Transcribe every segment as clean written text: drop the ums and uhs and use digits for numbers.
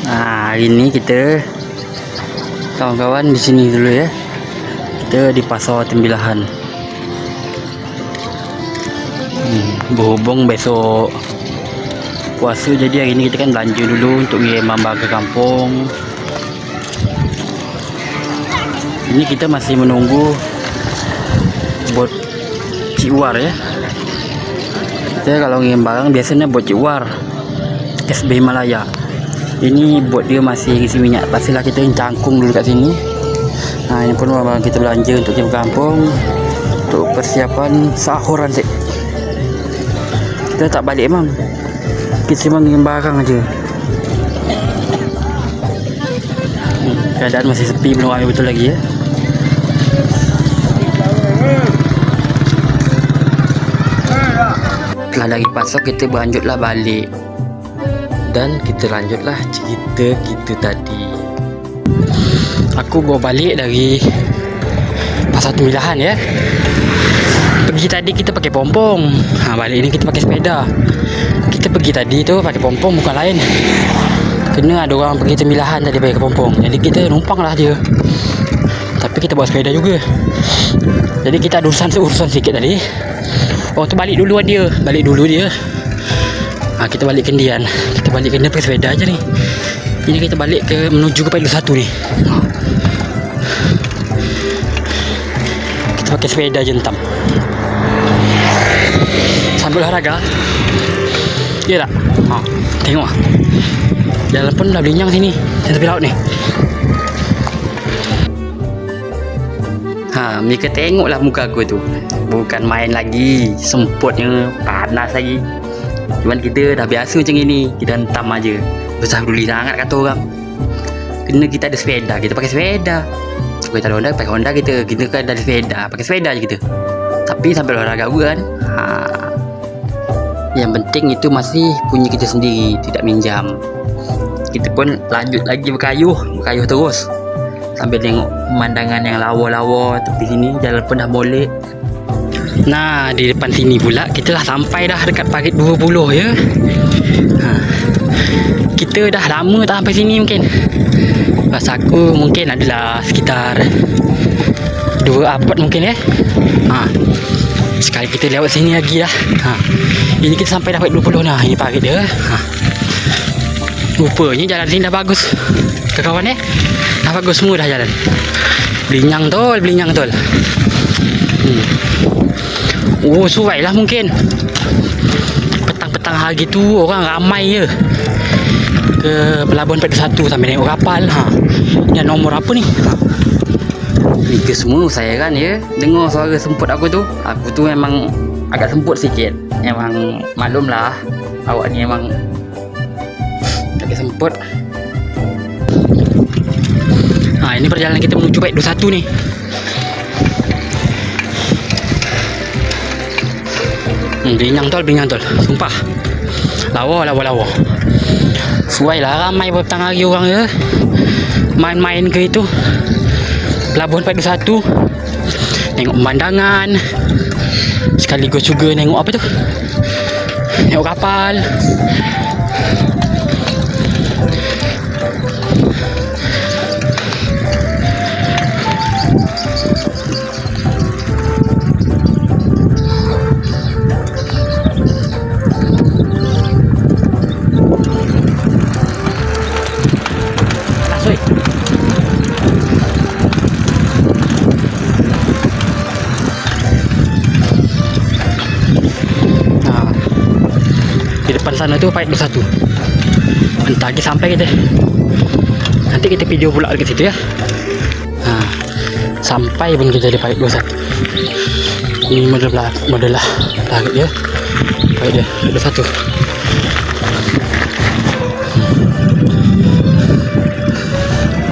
Hari ini kita kawan-kawan di sini dulu ya. Kita di Pasar Tembilahan. Berhubung besok puasa, jadi hari ini kita kan belanja dulu untuk ngirim mamba ke kampung. Ini kita masih menunggu bot Cik War ya. Kita kalau ngirim barang biasanya bot Cik War SB Himalaya. Ini bot dia masih isi minyak. Pastilah kita cangkung dulu kat sini. Nah, ini pun barang kita belanja untuk ke kampung, untuk persiapan sahuran sih. Kita tak balik emang, kita cuma ngirim barang aja. Keadaan masih sepi, belum ramai betul lagi ya. Setelah dari pasar kita berlanjutlah balik, dan kita lanjutlah cerita kita tadi. Aku bawa balik dari Pasar Tembilahan ya. Pergi tadi kita pakai pompong, balik ini kita pakai sepeda. Kita pergi tadi tu pakai pompong, bukan lain, kena ada orang pergi Tembilahan tadi pakai pompong, jadi kita numpang lah dia. Tapi kita bawa sepeda juga, jadi kita ada urusan sikit tadi. Oh tu balik dulu dia. Kita balik kendian. Kita balik kendian pakai sepeda aja nih. Ini kita balik ke menuju ke Pailu 1 nih. Kita pakai sepeda jentam sambil olahraga. Iya tak? Tengok jalan pun dah belinyang sini, tepi laut nih. Mereka tengoklah muka aku tu, bukan main lagi, semputnya, panas lagi. Cuman kita dah biasa macam ini, kita hentam aja. Besar peduli sangat kata orang. Kena kita ada sepeda, kita pakai sepeda. Kita ada Honda, pakai Honda kita kan ada sepeda, pakai sepeda aja kita. Tapi sambil olahraga juga kan. Yang penting itu masih punya kita sendiri, tidak minjam. Kita pun lanjut lagi berkayuh terus. Sambil tengok pemandangan yang lawa-lawa tepi sini, jalan pun dah molek. Nah, di depan sini pula kita dah sampai dah dekat parit 20 ya. Kita dah lama tak sampai sini mungkin. Rasa aku mungkin adalah sekitar 2 abad mungkin ya. Sekali kita lewat sini lagi dah. Ini kita sampai dah parit 20 nah. Ini parit dia. Rupanya jalan sini dah bagus. Kawan ya. Dah bagus semua dah jalan. Belinyang tol. Oh, suai lah mungkin. Petang-petang hari tu orang ramai je ke Pelabuhan Pailu 1 sampai tengok kapal. Ni nomor apa ni? Ni ke semua saya kan ya. Dengar suara semput aku tu memang agak semput sikit. Memang maklumlah, awak ni memang agak semput. Ini perjalanan kita menuju Pailu 1 ni. Belinyang tol, sumpah. Lawa. Suai lah ramai petang hari orang ya. Main-main ke itu Pelabuhan Pailu 1. Tengok pemandangan, sekaligus juga tengok apa tu? Tengok kapal. Depan sana tu Pailu 1. Entah lagi sampai kita. Nanti kita video pula ke situ ya. Sampai pun kita di Pailu 1. Ini model lah target dia. Pailu 1.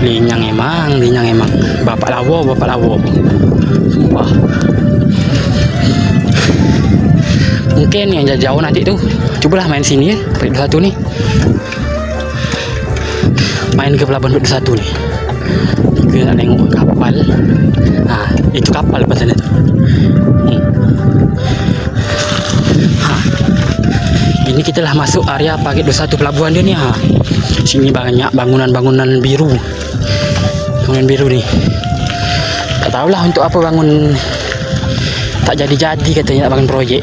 Linyang emang. Bapak lawa. Sumpah. Mungkin yang jauh nanti tu cubalah main sini ya, Pailu 1 ni. Main ke Pelabuhan Pailu 1 ni. Kita nak tengok kapal. Itu kapal depan sana tu. Ini kita lah masuk area Parit 21 pelabuhan dia ni. Sini banyak bangunan-bangunan biru. Bangunan biru ni. Tak tahulah untuk apa bangun. Tak jadi-jadi katanya nak bangun projek.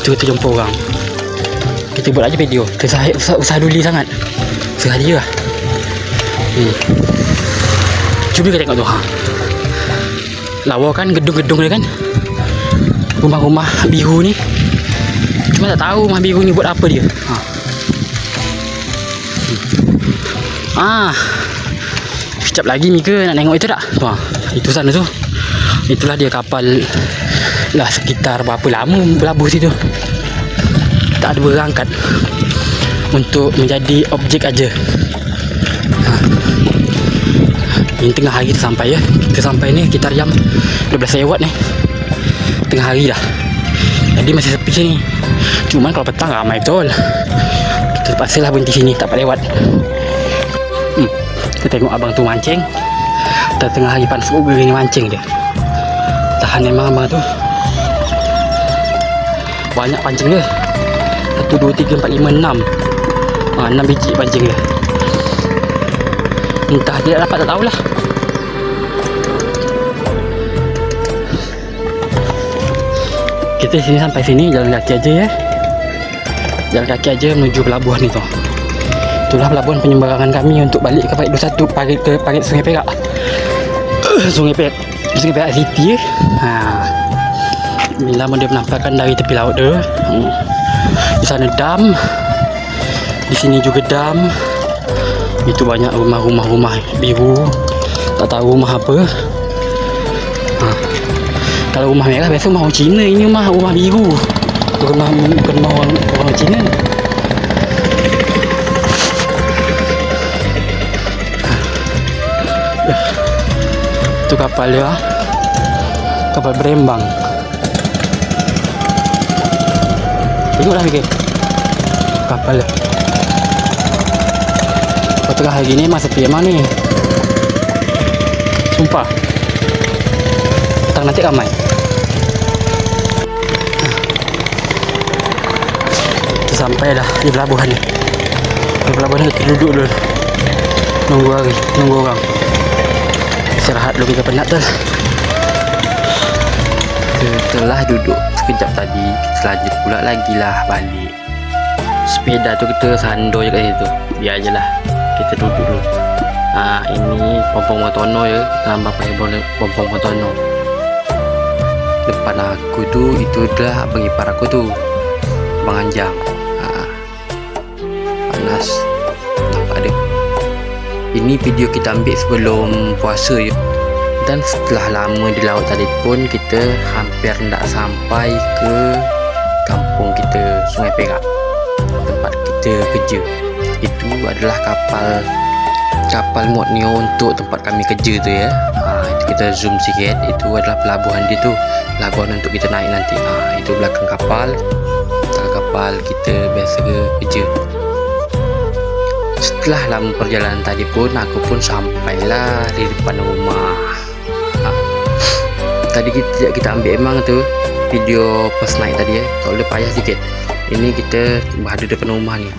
Itu kita jumpa orang. Kita buat aja video. Kita usah duli sangat. Sekali je lah. Cuba kita tengok tu. Lawa kan gedung-gedung dia kan. Rumah-rumah biru ni. Cuma tak tahu rumah biru ni buat apa dia. Sekejap lagi Mika nak tengok itu tak? Itu sana tu. Itulah dia kapal lah, sekitar berapa lama berlabuh situ. Tak ada berangkat untuk menjadi objek aja. Ini tengah hari kita sampai ya. Kita sampai ni sekitar jam 12 lewat ni. Tengah hari dah. Jadi masih sepi sini. Cuman kalau petang ramai betul. Kita terpaksa lah berhenti sini, tak dapat lewat. Kita tengok abang tu mancing. Tengah hari panas juga ni mancing dia. Tahan memang abang tu. Banyak pancing dia. 1, 2, 3, 4, 5, 6. 6 biji pancing dia. Entah dia dapat, tak tahulah. Kita sini sampai sini jalan kaki aja ya. Jalan kaki aja menuju pelabuhan ni tu. Itulah pelabuhan penyembarangan kami untuk balik ke Parit 21, ke Parit Sungai Perak. Sungai Perak City ya. Bila dia menampakkan dari tepi laut tu. Di sana dam. Di sini juga dam. Itu banyak rumah biru. Tak tahu rumah apa. Kalau rumah merah biasa rumah orang Cina. Ini rumah biru. Bukan rumah orang Cina. Itu kapal dia. Kapal berembang. Tengoklah Mika. Kapal dia. Tengah hari ni memang sepi memang ni. Sumpah. Nanti ramai. Kita sampai dah di pelabuhan ni. Di pelabuhan ni kita duduk dulu. Nunggu orang. Istirahat dulu, kita penat tu. Setelah duduk sekejap tadi, kita lanjut pula lagi lah balik. Sepeda tu kita sandor je kat situ. Biar je lah. Kita duduk dulu. Ini pompong motono ya. Kita nampak pakai pompong motono. Depan aku tu, itu adalah abang ipar aku tu, Bang Anjang. Panas. Nampak dia. Ini video kita ambil sebelum puasa ya. Dan setelah lama di laut tadi pun, kita hampir tak sampai ke kampung kita, Sungai Perak, tempat kita kerja. Itu adalah kapal muat neo untuk tempat kami kerja tu ya. Itu kita zoom sikit. Itu adalah pelabuhan dia tu, pelabuhan untuk kita naik nanti. Itu belakang kapal kita biasa kerja. Setelah lama perjalanan tadi pun, aku pun sampailah di depan rumah. Tadi kita ambil emang tu video pas naik tadi ya. Soalnya payah sikit. Ini kita berada depan rumah ni.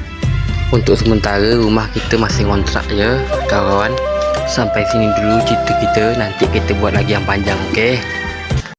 Untuk sementara rumah kita masih kontrak je kawan. Sampai sini dulu cerita kita. Nanti kita buat lagi yang panjang, okey?